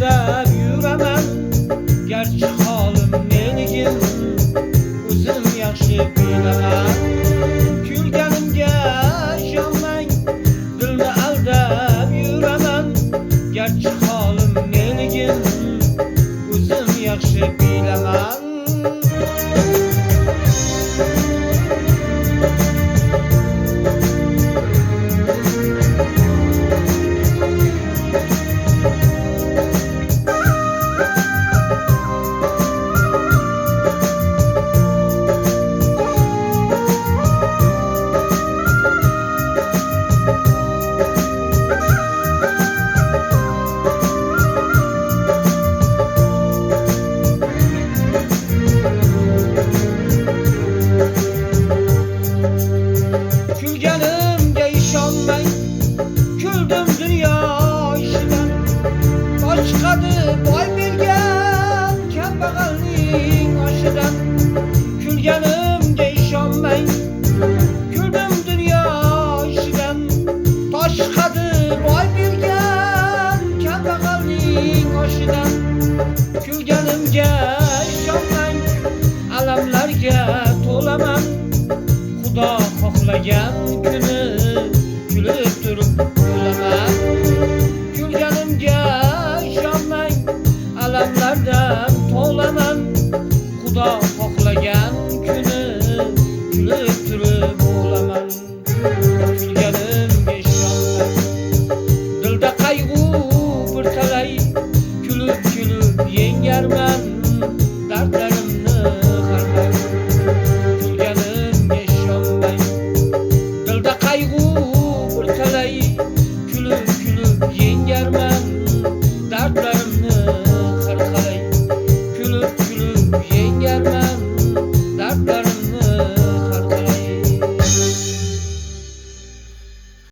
aldab yuraman. Gerçi halim neligim o'zim yaxshi bilaman. Kulganimga ishonmang, dilni aldab yuraman. Gerçi halim neligim o'zim yaxshi bilaman. Kulganimga ishonmang, kuldim dunyo ishidan. Boshqadi boy bergan kambag'alning oshidan. Kulganimga ishonmang, kuldim dunyo ishidan. Boshqadi boy bergan kambag'alning oshidan. Kulganimga ishonmang, alamlarga to'laman. Xudo xohlagan kuni kulib turib o'laman. Kulganimga ishonmang, alamlardan to'laman. Xudo xohlagan kuni kulib turib o'laman. Kulganimga ishonmang, dilda qayg'u bir talay kulib yengarman.